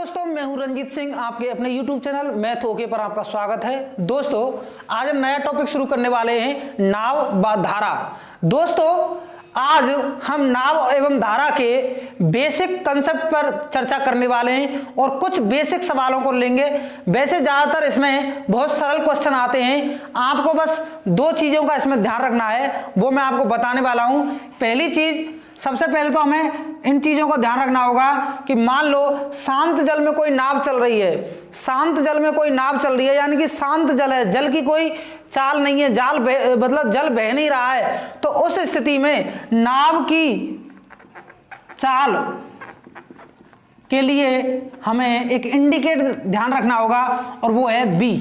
दोस्तों, मैं हूं रंजीत सिंह। आपके अपने YouTube चैनल मैथ ओके पर आपका स्वागत है। दोस्तों, आज हम नया टॉपिक शुरू करने वाले हैं, नाव व धारा। दोस्तों, आज हम नाव एवं धारा के बेसिक कंसेप्ट पर चर्चा करने वाले हैं और कुछ बेसिक सवालों को लेंगे। वैसे ज्यादातर इसमें बहुत सरल क्वेश्चन आते हैं, आपको बस दो चीजों का इसमें ध्यान रखना है, वो मैं आपको बताने वाला हूं। पहली चीज, सबसे पहले तो हमें इन चीजों का ध्यान रखना होगा कि मान लो शांत जल में कोई नाव चल रही है, शांत जल में कोई नाव चल रही है, यानी कि शांत जल है, जल की कोई चाल नहीं है, मतलब जल बह नहीं रहा है। तो उस स्थिति में नाव की चाल के लिए हमें एक इंडिकेटर ध्यान रखना होगा और वो है बी।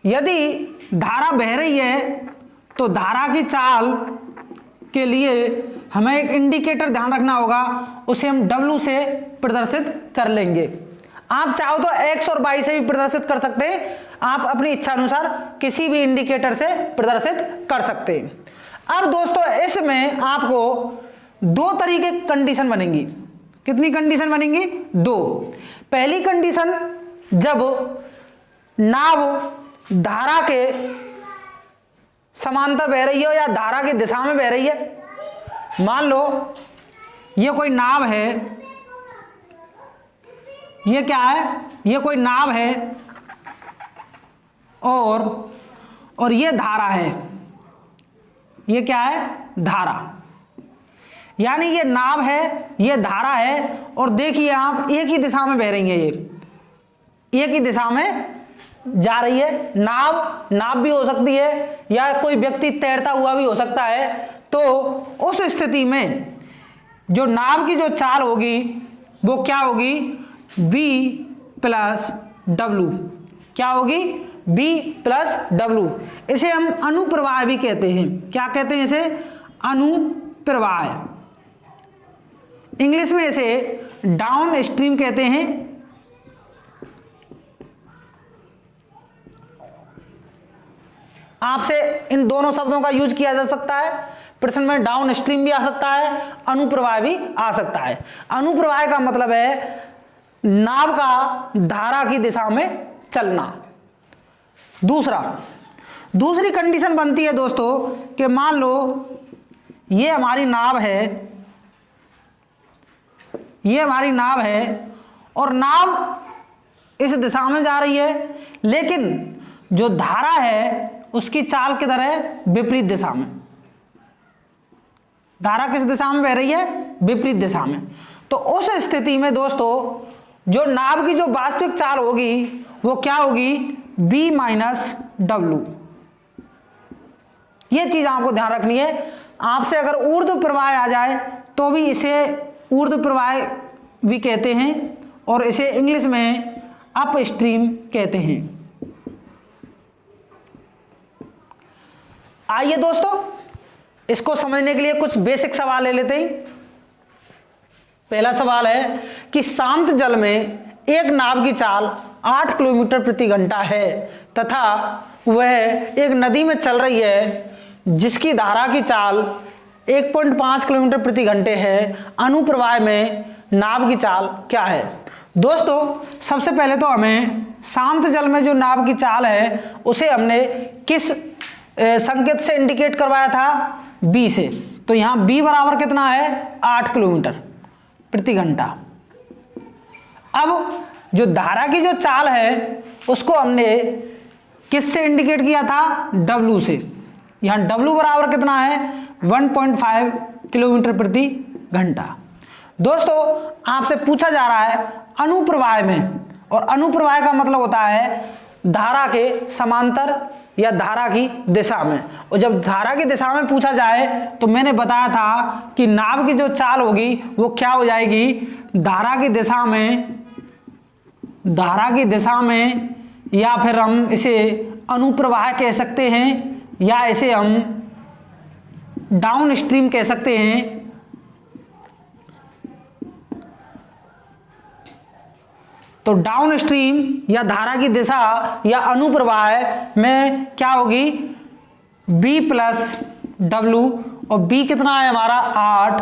यदि धारा बह रही है तो धारा की चाल के लिए हमें एक इंडिकेटर ध्यान रखना होगा, उसे हम W से प्रदर्शित कर लेंगे। आप चाहो तो X और Y से भी प्रदर्शित कर सकते हैं, आप अपनी इच्छा अनुसार किसी भी इंडिकेटर से प्रदर्शित कर सकते हैं। अब दोस्तों, इसमें आपको दो तरीके की कंडीशन बनेंगी। कितनी कंडीशन बनेंगी? दो। पहली कंडीशन, जब नाव धारा के समांतर बह रही हो या धारा की दिशा में बह रही है। मान लो ये कोई नाव है, ये क्या है? ये कोई नाव है और ये धारा है। ये क्या है? धारा। यानी ये नाव है, ये धारा है, और देखिए आप एक ही दिशा में बह रही है, ये एक ही दिशा में जा रही है। नाव भी हो सकती है या कोई व्यक्ति तैरता हुआ भी हो सकता है। तो उस स्थिति में जो नाव की जो चाल होगी वो क्या होगी? B plus W। क्या होगी? B plus W। इसे हम अनुप्रवाह भी कहते हैं। क्या कहते हैं इसे? अनुप्रवाह। इंग्लिश में इसे डाउन स्ट्रीम कहते हैं। आपसे इन दोनों शब्दों का यूज किया जा सकता है। प्रश्न में डाउन स्ट्रीम भी आ सकता है, अनुप्रवाह भी आ सकता है। अनुप्रवाह का मतलब है नाव का धारा की दिशा में चलना। दूसरी कंडीशन बनती है दोस्तों कि मान लो ये हमारी नाव है, ये हमारी नाव है और नाव इस दिशा में जा रही है, लेकिन जो धारा है उसकी चाल किधर है? विपरीत दिशा में। धारा किस दिशा में बह रही है? विपरीत दिशा में। तो उस स्थिति में दोस्तों जो नाव की जो वास्तविक चाल होगी वो क्या होगी? B minus W। ये चीज आपको ध्यान रखनी है। आपसे अगर ऊर्ध्व प्रवाह आ जाए तो भी इसे ऊर्ध्व प्रवाह भी कहते हैं और इसे इंग्लिश में अप स्ट्रीम कहते हैं। आइए दोस्तों, इसको समझने के लिए कुछ बेसिक सवाल ले लेते हैं। पहला सवाल है कि शांत जल में एक नाव की चाल 8 किलोमीटर प्रति घंटा है तथा वह एक नदी में चल रही है जिसकी धारा की चाल 1.5 किलोमीटर प्रति घंटे है। अनुप्रवाह में नाव की चाल क्या है? दोस्तों, सबसे पहले तो हमें शांत जल में जो नाव की चाल है उसे हमने किस संकेत से इंडिकेट करवाया था? B से। तो यहां B बराबर कितना है? 8 किलोमीटर प्रति घंटा। अब जो धारा की जो चाल है उसको हमने किस से इंडिकेट किया था? W से। यहां W बराबर कितना है? 1.5 किलोमीटर प्रति घंटा। दोस्तों, आपसे पूछा जा रहा है अनुप्रवाह में, और अनुप्रवाह का मतलब होता है धारा के समांतर या धारा की दिशा में। और जब धारा की दिशा में पूछा जाए तो मैंने बताया था कि नाव की जो चाल होगी वो क्या हो जाएगी? धारा की दिशा में या फिर हम इसे अनुप्रवाह कह सकते हैं या इसे हम डाउन स्ट्रीम कह सकते हैं। तो डाउन स्ट्रीम या धारा की दिशा या अनुप्रवाह में क्या होगी? B प्लस W, और B कितना है हमारा? 8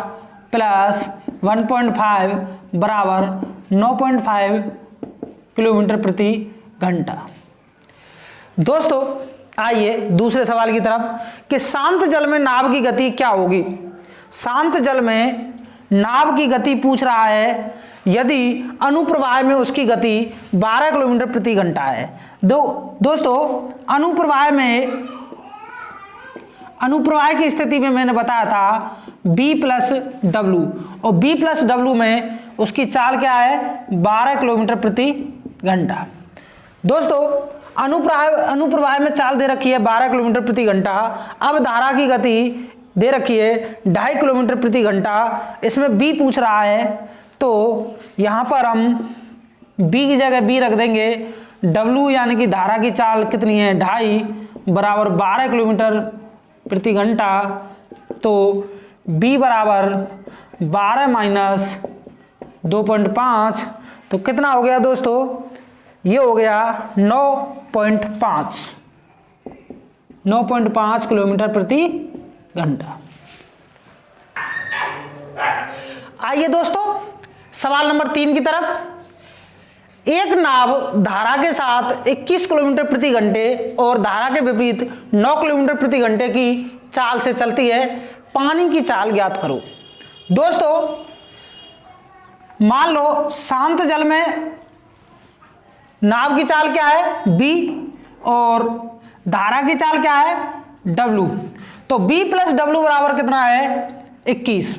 प्लस 1.5 बराबर 9.5 किलोमीटर प्रति घंटा। दोस्तों आइए दूसरे सवाल की तरफ कि शांत जल में नाव की गति क्या होगी। शांत जल में नाव की गति पूछ रहा है यदि अनुप्रवाह में उसकी गति 12 किलोमीटर प्रति घंटा है। दोस्तों अनुप्रवाह की स्थिति में मैंने बताया था B प्लस डब्लू, और B प्लस डब्लू में उसकी चाल क्या है 12 किलोमीटर प्रति घंटा। दोस्तों अनुप्रवाह में चाल दे रखी है 12 किलोमीटर प्रति घंटा। अब धारा की गति दे रखी है 2.5 किलोमीटर प्रति घंटा। इसमें B पूछ रहा है तो यहाँ पर हम B की जगह B रख देंगे। W यानी कि धारा की चाल कितनी है 2.5 बराबर 12 किलोमीटर प्रति घंटा। तो B बराबर 12 माइनस 2.5 तो कितना हो गया दोस्तों, ये हो गया 9.5 किलोमीटर प्रति घंटा। आइए दोस्तों सवाल नंबर 3 की तरफ। एक नाव धारा के साथ 21 किलोमीटर प्रति घंटे और धारा के विपरीत 9 किलोमीटर प्रति घंटे की चाल से चलती है, पानी की चाल ज्ञात करो। दोस्तों मान लो शांत जल में नाव की चाल क्या है B और धारा की चाल क्या है W। तो B प्लस डब्लू बराबर कितना है 21।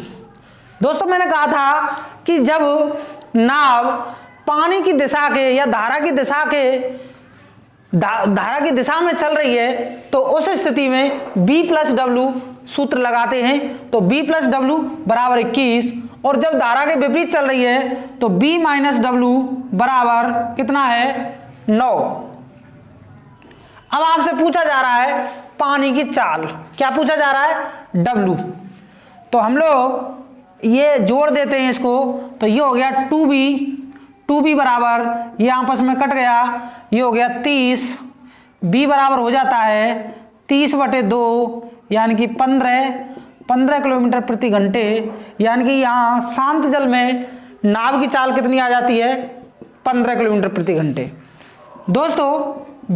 दोस्तों मैंने कहा था कि जब नाव पानी की दिशा के या धारा की दिशा में चल रही है तो उस स्थिति में B प्लस डब्लू सूत्र लगाते हैं। तो B प्लस डब्लू बराबर 21, और जब धारा के विपरीत चल रही है तो B माइनस डब्लू बराबर कितना है 9। अब आपसे पूछा जा रहा है पानी की चाल, क्या पूछा जा रहा है W। तो हम लोग ये जोड़ देते हैं इसको, तो ये हो गया 2B बराबर, ये आपस में कट गया, ये हो गया 30। B बराबर हो जाता है 30/2 यानी कि 15 किलोमीटर प्रति घंटे। यानी कि यहाँ शांत जल में नाव की चाल कितनी आ जाती है 15 किलोमीटर प्रति घंटे। दोस्तों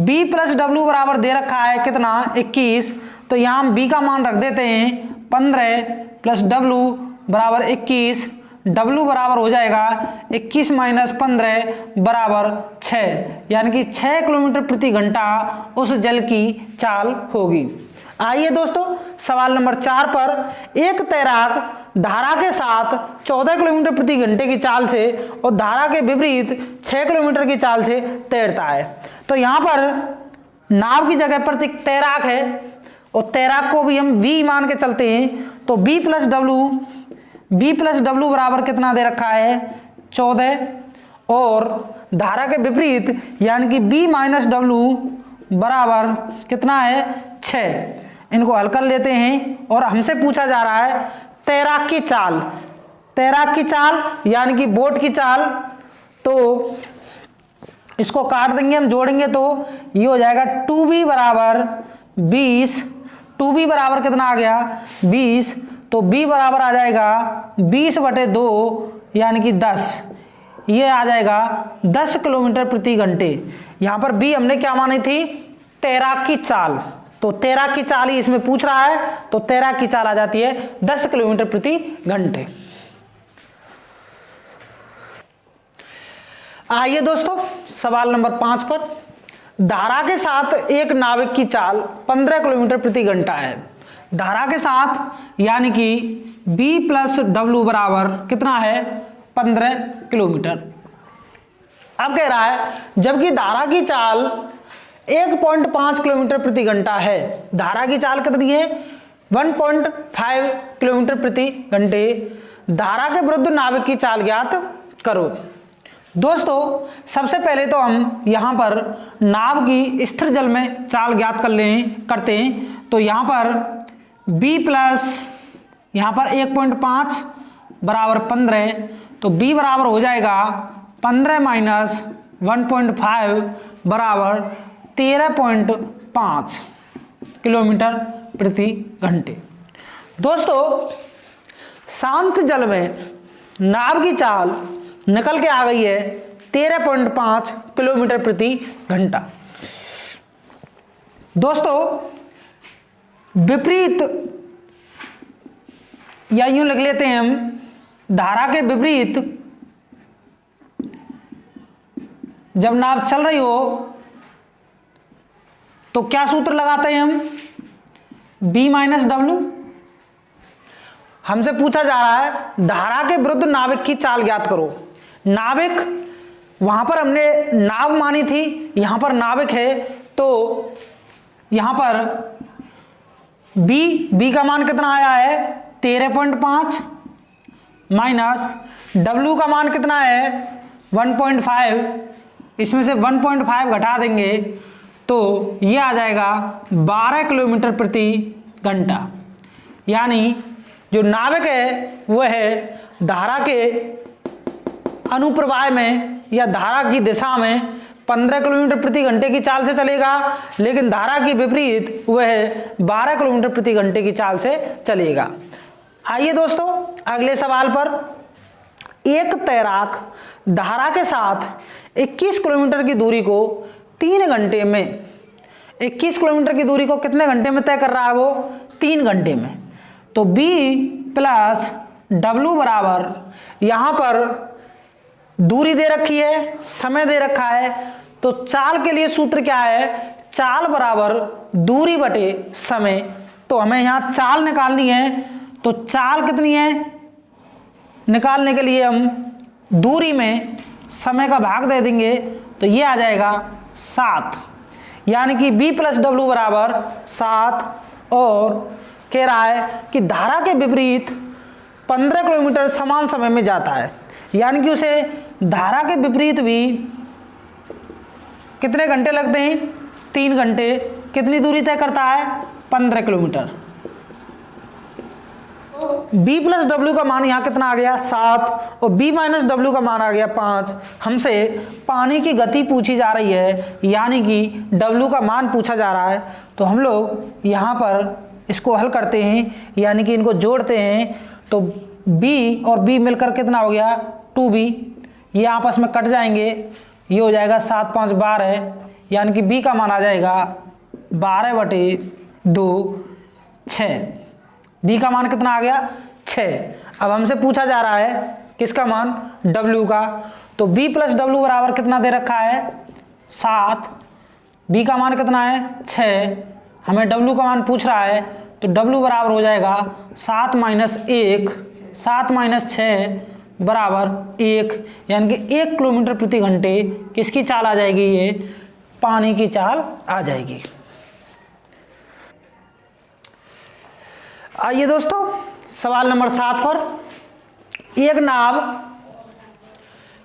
B प्लस डब्लू बराबर दे रखा है कितना 21, तो यहाँ हम B का मान रख देते हैं 15 प्लस डब्लू बराबर 21। W बराबर हो जाएगा 21 माइनस 15 बराबर 6, यानी कि 6 किलोमीटर प्रति घंटा उस जल की चाल होगी। आइए दोस्तों सवाल नंबर 4 पर। एक तैराक धारा के साथ 14 किलोमीटर प्रति घंटे की चाल से और धारा के विपरीत 6 किलोमीटर की चाल से तैरता है। तो यहाँ पर नाव की जगह पर एक तैराक है और तैराक को भी हम V मान के चलते हैं। तो B प्लस डब्लू बराबर कितना दे रखा है 14, और धारा के विपरीत यानी कि B माइनस डब्लू बराबर कितना है 6। इनको हल कर लेते हैं और हमसे पूछा जा रहा है तैराक की चाल यानी कि बोट की चाल। तो इसको काट देंगे, हम जोड़ेंगे तो ये हो जाएगा 2B बराबर 20। 2B बराबर कितना आ गया 20, तो B बराबर आ जाएगा 20/2 यानी कि 10। ये आ जाएगा 10 किलोमीटर प्रति घंटे। यहाँ पर B हमने क्या मानी थी तैराक की चाल, तो तैराक की चाल ही इसमें पूछ रहा है, तो तैराक की चाल आ जाती है 10 किलोमीटर प्रति घंटे। आइए दोस्तों सवाल नंबर 5 पर। धारा के साथ एक नाविक की चाल 15 किलोमीटर प्रति घंटा है। धारा के साथ यानी कि B प्लस डब्लू बराबर कितना है 15 किलोमीटर। अब कह रहा है जबकि धारा की चाल 1.5 किलोमीटर प्रति घंटा है। धारा की चाल कितनी है 1.5 किलोमीटर प्रति घंटे। धारा के विरुद्ध नाविक की चाल ज्ञात करो। दोस्तों सबसे पहले तो हम यहाँ पर नाव की स्थिर जल में चाल ज्ञात करते हैं। तो यहाँ पर B प्लस यहाँ पर 1.5 बराबर 15, तो B बराबर हो जाएगा 15 माइनस 1.5 बराबर 13.5 किलोमीटर प्रति घंटे। दोस्तों शांत जल में नाव की चाल निकल के आ गई है 13.5 किलोमीटर प्रति घंटा। दोस्तों विपरीत, या यूं लिख लेते हैं हम, धारा के विपरीत जब नाव चल रही हो तो क्या सूत्र लगाते हैं हम? B minus W. हमसे पूछा जा रहा है धारा के विरुद्ध नाविक की चाल ज्ञात करो। नाविक, वहां पर हमने नाव मानी थी, यहां पर नाविक है, तो यहां पर B का मान कितना आया है? 13.5 माइनस W का मान कितना है? 1.5। इसमें से 1.5 घटा देंगे तो ये आ जाएगा 12 किलोमीटर प्रति घंटा। यानी जो नाविक है वह है धारा के अनुप्रवाह में या धारा की दिशा में 15 किलोमीटर प्रति घंटे की चाल से चलेगा, लेकिन धारा की विपरीत वह 12 किलोमीटर प्रति घंटे की चाल से चलेगा। आइए दोस्तों अगले सवाल पर। एक तैराक धारा के साथ 21 किलोमीटर की दूरी को 3 घंटे में, 21 किलोमीटर की दूरी को कितने घंटे में तय कर रहा है? वो 3 घंटे में। तो B प्लस W बराबर, यहां पर दूरी दे रखी है, समय दे रखा है, तो चाल के लिए सूत्र क्या है? चाल बराबर दूरी बटे समय। तो हमें यहां चाल निकालनी है, तो चाल कितनी है निकालने के लिए हम दूरी में समय का भाग दे देंगे, तो ये आ जाएगा 7। यानी कि B प्लस डब्ल्यू बराबर 7। और कह रहा है कि धारा के विपरीत 15 किलोमीटर समान समय में जाता है, यानी कि उसे धारा के विपरीत भी कितने घंटे लगते हैं? 3 घंटे। कितनी दूरी तय करता है? 15 किलोमीटर। B प्लस डब्ल्यू का मान यहाँ कितना आ गया? 7, और B माइनस डब्ल्यू का मान आ गया 5। हमसे पानी की गति पूछी जा रही है, यानी कि W का मान पूछा जा रहा है, तो हम लोग यहाँ पर इसको हल करते हैं, यानी कि इनको जोड़ते हैं, तो B और B मिलकर कितना हो गया? 2B। ये आपस में कट जाएंगे, ये हो जाएगा 7 5 12, यानी कि B का मान आ जाएगा 12/2 6। B का मान कितना आ गया? 6। अब हमसे पूछा जा रहा है किसका मान? W का। तो B प्लस डब्ल्यू बराबर कितना दे रखा है? 7। B का मान कितना है? 6। हमें W का मान पूछ रहा है, तो W बराबर हो जाएगा 7 माइनस 1, 7 माइनस 6 बराबर 1, यानी कि 1 किलोमीटर प्रति घंटे किसकी चाल आ जाएगी? ये पानी की चाल आ जाएगी। आइए दोस्तों सवाल नंबर 7 पर। एक नाव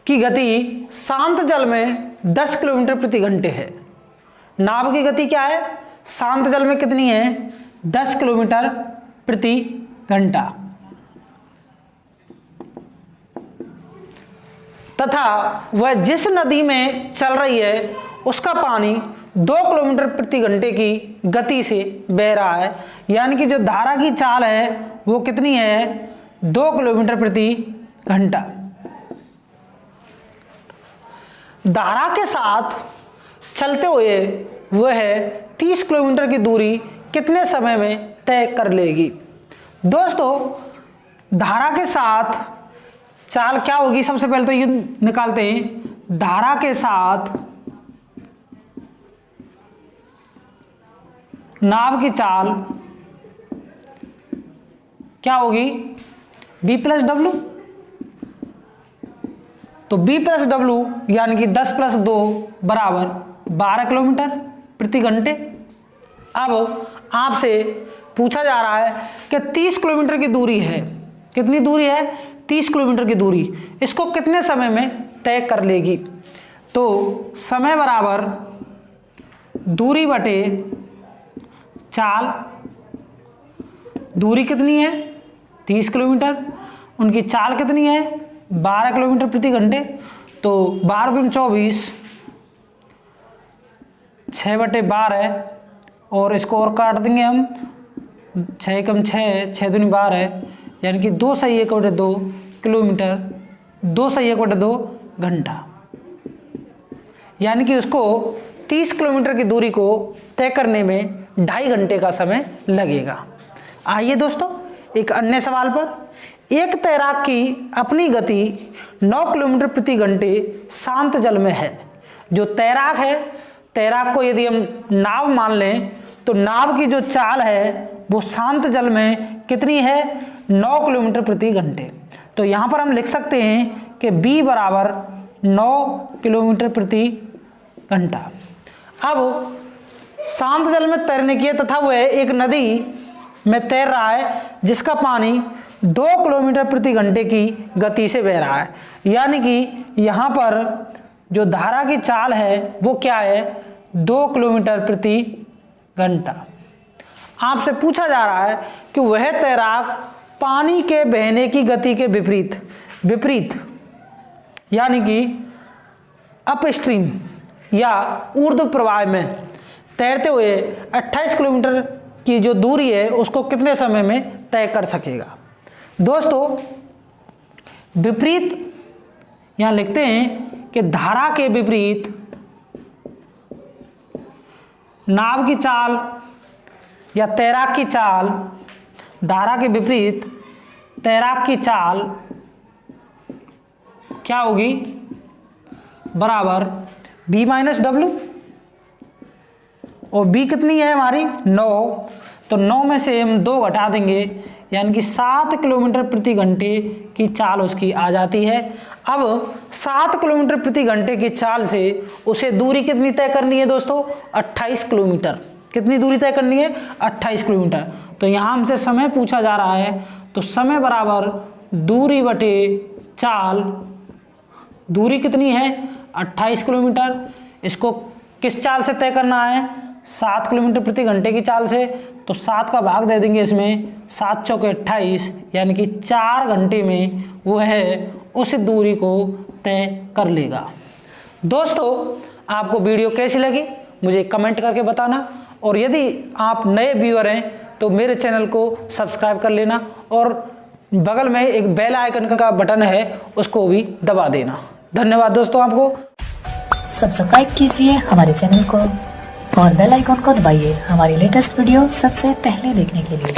की गति शांत जल में 10 किलोमीटर प्रति घंटे है। नाव की गति क्या है? शांत जल में कितनी है? 10 किलोमीटर प्रति घंटा। तथा वह जिस नदी में चल रही है उसका पानी 2 किलोमीटर प्रति घंटे की गति से बह रहा है, यानी कि जो धारा की चाल है वो कितनी है? 2 किलोमीटर प्रति घंटा। धारा के साथ चलते हुए वह 30 किलोमीटर की दूरी कितने समय में तय कर लेगी? दोस्तों धारा के साथ चाल क्या होगी? सबसे पहले तो ये निकालते हैं। धारा के साथ नाव की चाल क्या होगी? B plus W. तो B प्लस डब्ल्यू यानी कि 10 प्लस 2 बराबर 12 किलोमीटर प्रति घंटे। अब आपसे पूछा जा रहा है कि 30 किलोमीटर की दूरी है। कितनी दूरी है? 30 किलोमीटर की दूरी। इसको कितने समय में तय कर लेगी? तो समय बराबर दूरी बटे चाल। दूरी कितनी है? 30 किलोमीटर। उनकी चाल कितनी है? 12 किलोमीटर प्रति घंटे। तो 12 दूनी 24, 6/12, और इसको और काट देंगे हम, 6 कम 6, 6 दूनी 12, यानी कि 2 सही 1/2, किलोमीटर 2 घंटा, यानी कि उसको 30 किलोमीटर की दूरी को तय करने में 2.5 घंटे का समय लगेगा। आइए दोस्तों एक अन्य सवाल पर, एक तैराक की अपनी गति 9 किलोमीटर प्रति घंटे शांत जल में है। जो तैराक है, तैराक को यदि हम नाव मान लें तो नाव की जो चाल है वो शांत जल में कितनी है, 9 किलोमीटर प्रति घंटे। तो यहाँ पर हम लिख सकते हैं कि b बराबर 9 किलोमीटर प्रति घंटा। अब शांत जल में तैरने की तथा वह एक नदी में तैर रहा है जिसका पानी 2 किलोमीटर प्रति घंटे की गति से बह रहा है, यानी कि यहाँ पर जो धारा की चाल है वो क्या है, 2 किलोमीटर प्रति घंटा। आपसे पूछा जा रहा है कि वह तैराक पानी के बहने की गति के विपरीत यानी कि अपस्ट्रीम या ऊर्ध्व प्रवाह में तैरते हुए 28 किलोमीटर की जो दूरी है उसको कितने समय में तय कर सकेगा। दोस्तों विपरीत यहाँ लिखते हैं कि धारा के विपरीत नाव की चाल या तैराक की चाल, धारा के विपरीत तैराक की चाल क्या होगी, बराबर b माइनस डब्ल्यू, और b कितनी है हमारी 9, तो 9 में से हम 2 घटा देंगे यानी कि 7 किलोमीटर प्रति घंटे की चाल उसकी आ जाती है। अब 7 किलोमीटर प्रति घंटे की चाल से उसे दूरी कितनी तय करनी है दोस्तों, 28 किलोमीटर। कितनी दूरी तय करनी है, 28 किलोमीटर। तो यहाँ हमसे समय पूछा जा रहा है, तो समय बराबर दूरी बटे चाल, दूरी कितनी है 28 किलोमीटर, इसको किस चाल से तय करना है, 7 किलोमीटर प्रति घंटे की चाल से। तो 7 का भाग दे देंगे इसमें, 7 चौके 28, यानी कि 4 घंटे में वो है उस दूरी को तय कर लेगा। दोस्तों आपको वीडियो कैसी लगी मुझे कमेंट करके बताना, और यदि आप नए व्यूअर हैं तो मेरे चैनल को सब्सक्राइब कर लेना और बगल में एक बेल आइकन का बटन है उसको भी दबा देना। धन्यवाद दोस्तों आपको। सब्सक्राइब कीजिए हमारे चैनल को और बेल आइकन को दबाइए हमारी लेटेस्ट वीडियो सबसे पहले देखने के लिए।